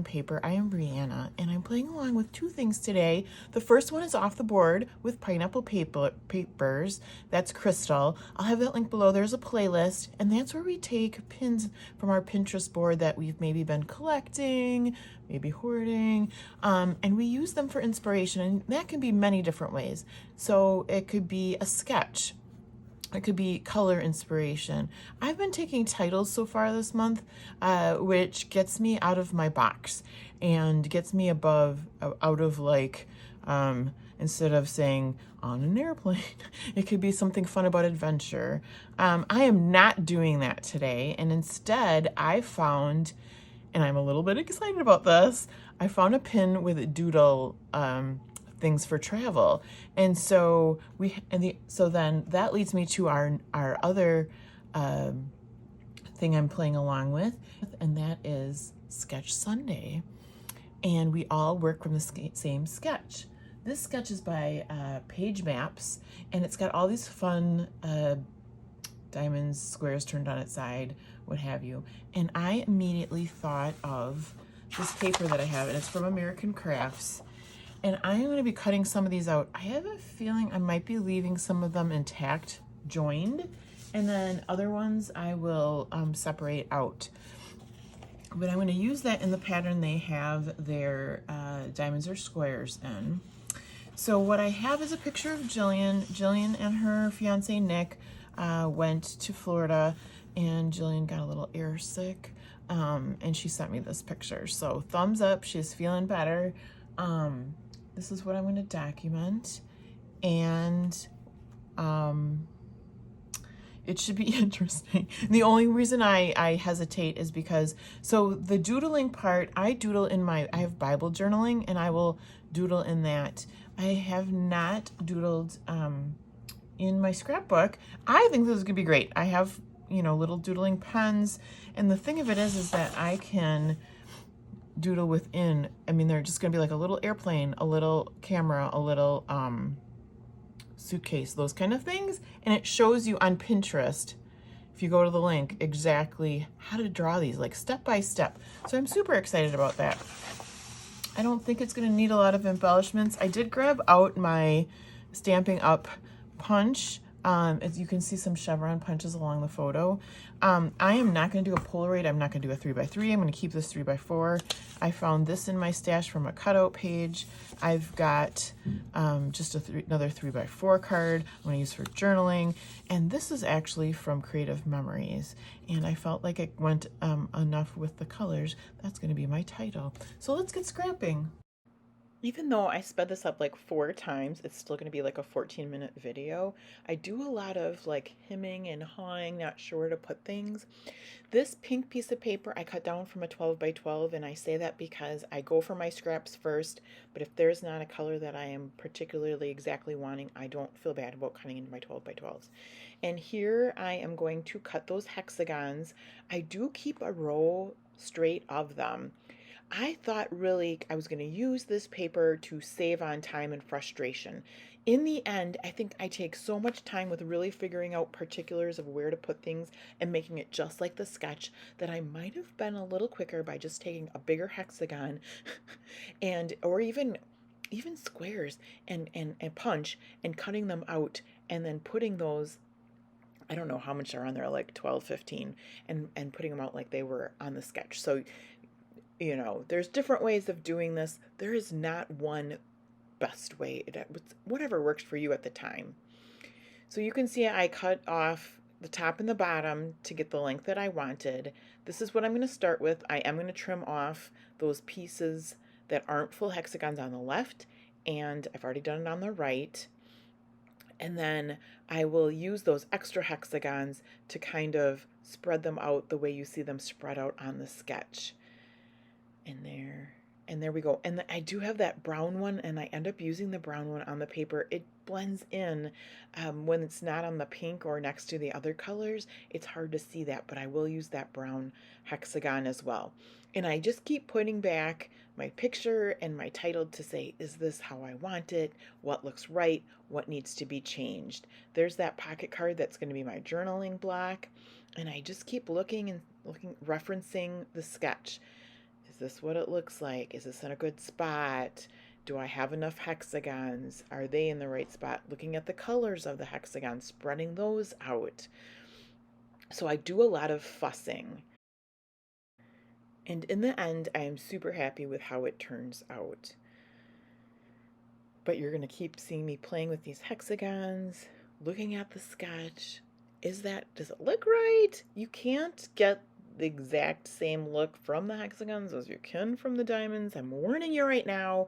Paper. I am Brianna, and I'm playing along with two things today. The first one is Off the Board with Pineapple Papers. That's Crystal. I'll have that link below. There's a playlist, and that's where we take pins from our Pinterest board that we've maybe been collecting, maybe hoarding, and we use them for inspiration, and that can be many different ways. So it could be a sketch. It could be color inspiration. I've been taking titles so far this month, which gets me out of my box and gets me out of like, instead of saying on an airplane, it could be something fun about adventure. I am not doing that today. And instead I found, and I'm a little bit excited about this, I found a pin with a doodle, things for travel. And so then that leads me to our other thing I'm playing along with, and that is Sketch Sunday. And we all work from the same sketch. This sketch is by Page Maps, and it's got all these fun diamonds, squares turned on its side, what have you. And I immediately thought of this paper that I have, and it's from American Crafts. And I am going to be cutting some of these out. I have a feeling I might be leaving some of them intact, joined, and then other ones I will separate out. But I'm going to use that in the pattern they have their diamonds or squares in. So what I have is a picture of Jillian. Jillian and her fiance Nick went to Florida, and Jillian got a little air sick, and she sent me this picture. So thumbs up, she's feeling better. This is what I'm going to document, and it should be interesting. The only reason I hesitate is because, so the doodling part, I have Bible journaling, and I will doodle in that. I have not doodled in my scrapbook. I think this is going to be great. I have, little doodling pens, and the thing of it is that I can doodle within. They're just gonna be like a little airplane, a little camera, a little suitcase, those kind of things. And it shows you on Pinterest, if you go to the link, exactly how to draw these, like step by step. So I'm super excited about that. I don't think it's gonna need a lot of embellishments. I did grab out my Stampin' Up punch. As you can see, some chevron punches along the photo. I am not going to do a Polaroid. I'm not going to do a 3x3. I'm going to keep this 3x4. I found this in my stash from a cutout page. I've got just another 3x4 card I'm going to use for journaling. And this is actually from Creative Memories. And I felt like it went enough with the colors. That's going to be my title. So let's get scrapping. Even though I sped this up like 4 times, it's still going to be like a 14-minute video. I do a lot of like hemming and hawing, not sure where to put things. This pink piece of paper I cut down from a 12x12, and I say that because I go for my scraps first, but if there's not a color that I am particularly exactly wanting, I don't feel bad about cutting into my 12x12s. And here I am going to cut those hexagons. I do keep a row straight of them. I thought really I was going to use this paper to save on time and frustration. In the end, I think I take so much time with really figuring out particulars of where to put things and making it just like the sketch that I might have been a little quicker by just taking a bigger hexagon or even squares and punch and cutting them out and then putting those, I don't know how much are on there, like 12, 15, and putting them out like they were on the sketch. So there's different ways of doing this. There is not one best way. Whatever works for you at the time. So you can see I cut off the top and the bottom to get the length that I wanted. This is what I'm going to start with. I am going to trim off those pieces that aren't full hexagons on the left, and I've already done it on the right. And then I will use those extra hexagons to kind of spread them out the way you see them spread out on the sketch. And there we go. And I do have that brown one, and I end up using the brown one on the paper. It blends in when it's not on the pink or next to the other colors. It's hard to see that, but I will use that brown hexagon as well. And I just keep putting back my picture and my title to say, is this how I want it? What looks right? What needs to be changed? There's that pocket card that's going to be my journaling block. And I just keep looking, referencing the sketch. this what it looks like? Is this in a good spot? Do I have enough hexagons? Are they in the right spot? Looking at the colors of the hexagons, spreading those out. So I do a lot of fussing. And in the end, I am super happy with how it turns out. But you're going to keep seeing me playing with these hexagons, looking at the sketch. Does it look right? You can't get the exact same look from the hexagons as you can from the diamonds. I'm warning you right now.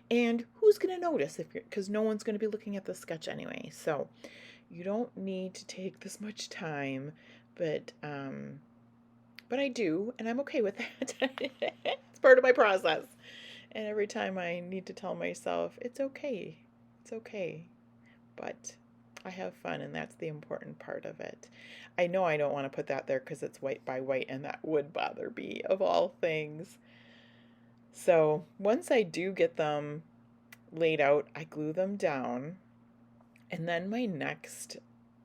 And who's going to notice because no one's going to be looking at the sketch anyway. So you don't need to take this much time, but I do, and I'm okay with that. It's part of my process. And every time I need to tell myself, it's okay. It's okay. But I have fun, and that's the important part of it. I know I don't want to put that there because it's white by white, and that would bother me, of all things. So once I do get them laid out, I glue them down. And then my next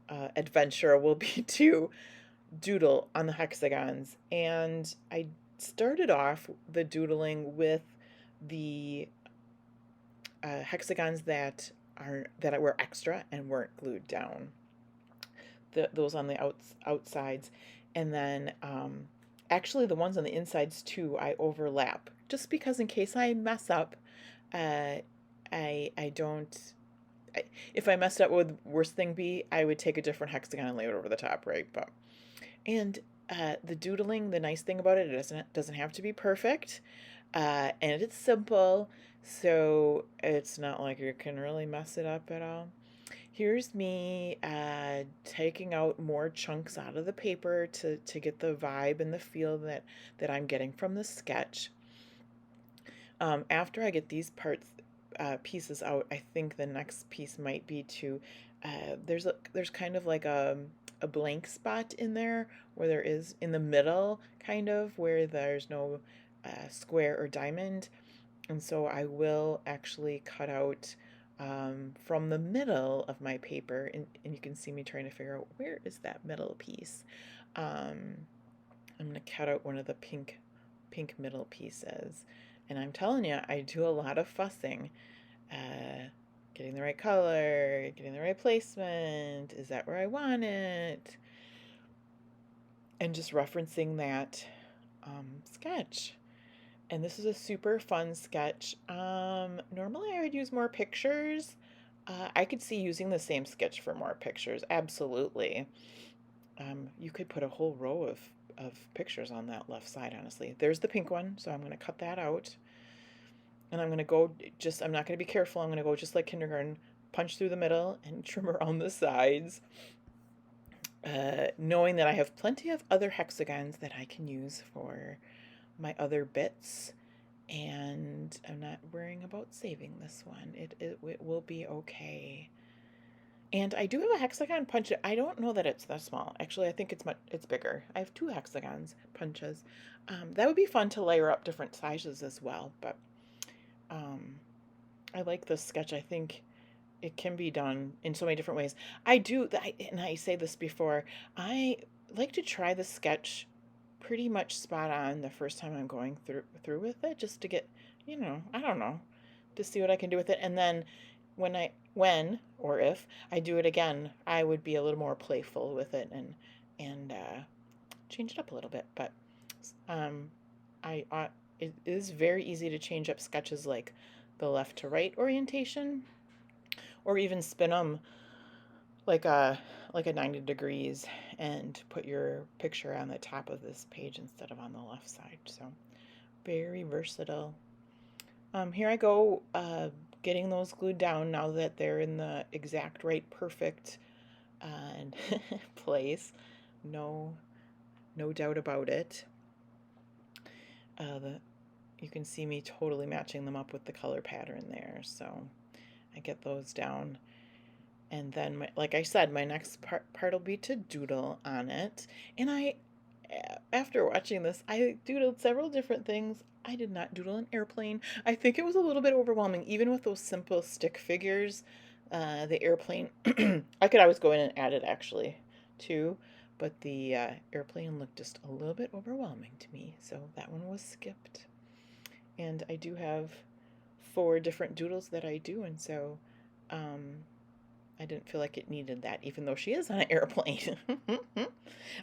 adventure will be to doodle on the hexagons. And I started off the doodling with the hexagons that were extra and weren't glued down. Those on the outsides, and then actually the ones on the insides too, I overlap just because in case I mess up, I don't. If I messed up, what would worst thing be? I would take a different hexagon and lay it over the top, right? And the doodling, the nice thing about it, it doesn't have to be perfect, and it's simple, so it's not like you can really mess it up at all. Here's me taking out more chunks out of the paper to get the vibe and the feel that I'm getting from the sketch. After I get these pieces out, I think the next piece might be to there's kind of like a blank spot in there where there is in the middle, kind of where there's no square or diamond, and so I will actually cut out from the middle of my paper, and you can see me trying to figure out where is that middle piece. I'm going to cut out one of the pink middle pieces, and I'm telling you, I do a lot of fussing, getting the right color, getting the right placement, is that where I want it, and just referencing that sketch. And this is a super fun sketch. Normally I would use more pictures. I could see using the same sketch for more pictures, absolutely. You could put a whole row of pictures on that left side, honestly. There's the pink one, so I'm going to cut that out. And I'm going to go I'm not going to be careful. I'm going to go just like kindergarten, punch through the middle and trim around the sides. Knowing that I have plenty of other hexagons that I can use for my other bits, and I'm not worrying about saving this one. It will be okay. And I do have a hexagon punch. I don't know that it's that small. Actually, I think it's bigger. I have 2 hexagons punches. That would be fun to layer up different sizes as well. But I like this sketch. I think it can be done in so many different ways. And I say this before, I like to try the sketch pretty much spot on the first time I'm going through with it, just to get, I don't know, to see what I can do with it. And then when or if I do it again, I would be a little more playful with it and change it up a little bit. But it is very easy to change up sketches like the left to right orientation, or even spin them like a 90 degrees and put your picture on the top of this page instead of on the left side. So very versatile. Here I go, getting those glued down now that they're in the exact right perfect place. No doubt about it. You can see me totally matching them up with the color pattern there. So I get those down. And then, like I said, my next part will be to doodle on it. And after watching this, I doodled several different things. I did not doodle an airplane. I think it was a little bit overwhelming, even with those simple stick figures. The airplane, I could always go in and add it actually, too. But the airplane looked just a little bit overwhelming to me, so that one was skipped. And I do have 4 different doodles that I do, and so I didn't feel like it needed that, even though she is on an airplane.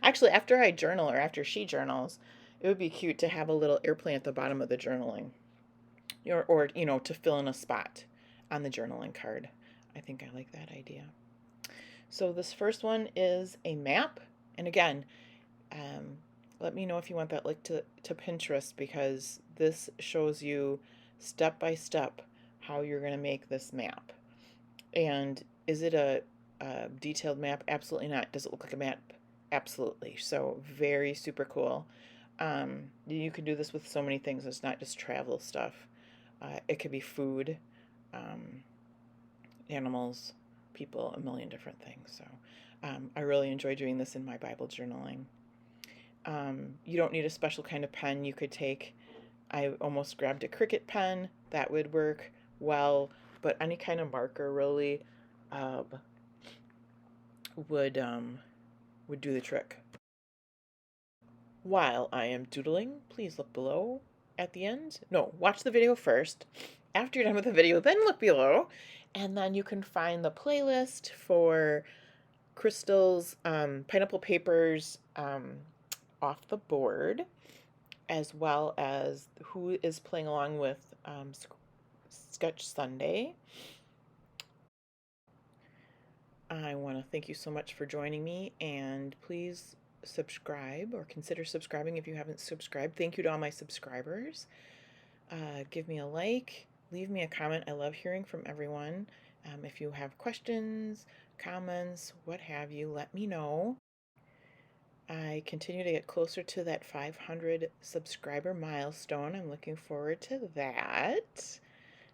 Actually, after I journal, or after she journals, it would be cute to have a little airplane at the bottom of the journaling, or you know, to fill in a spot on the journaling card. I think I like that idea. So this first one is a map, and again, let me know if you want that link to Pinterest, because this shows you step by step how you're going to make this map. And is it a detailed map? Absolutely not. Does it look like a map? Absolutely. So very super cool. You can do this with so many things. It's not just travel stuff. It could be food, animals, people, a million different things. So I really enjoy doing this in my Bible journaling. You don't need a special kind of pen. You could take, I almost grabbed a Cricut pen. That would work well, but any kind of marker really would do the trick. While I am doodling, please look below at the end. No, watch the video first. After you're done with the video, then look below, and then you can find the playlist for Crystal's Pineapple Papers off the board, as well as who is playing along with Sketch Sunday. I want to thank you so much for joining me, and please subscribe, or consider subscribing if you haven't subscribed. Thank you to all my subscribers. Give me a like, leave me a comment. I love hearing from everyone. If you have questions, comments, what have you, let me know. I continue to get closer to that 500 subscriber milestone. I'm looking forward to that.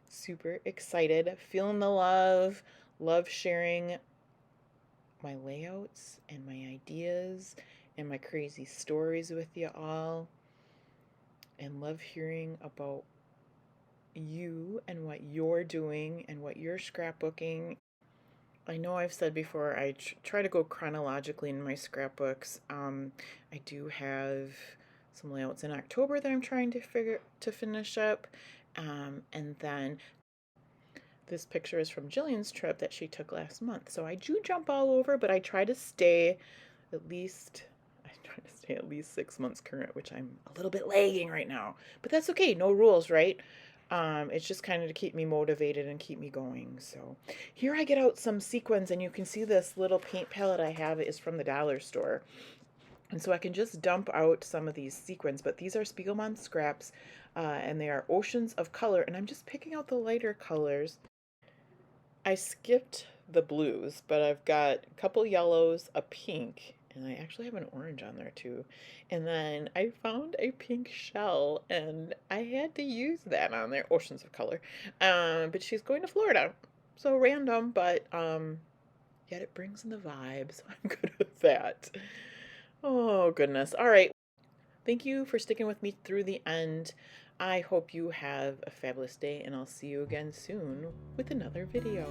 Super excited, feeling the love sharing my layouts and my ideas and my crazy stories with you all, and love hearing about you and what you're doing and what you're scrapbooking. I know I've said before, I try to go chronologically in my scrapbooks. I do have some layouts in October that I'm trying to finish up, and then this picture is from Jillian's trip that she took last month. So I do jump all over, but I try to stay at least 6 months current, which I'm a little bit lagging right now. But that's okay. No rules, right? It's just kind of to keep me motivated and keep me going. So here I get out some sequins, and you can see this little paint palette I have is from the dollar store. And so I can just dump out some of these sequins, but these are Spiegelman scraps, and they are oceans of color, and I'm just picking out the lighter colors. I skipped the blues, but I've got a couple yellows, a pink, and I actually have an orange on there too. And then I found a pink shell, and I had to use that on there. Oceans of color. But she's going to Florida. So random, but yet it brings in the vibe, so I'm good with that. Oh, goodness. All right. Thank you for sticking with me through the end. I hope you have a fabulous day, and I'll see you again soon with another video.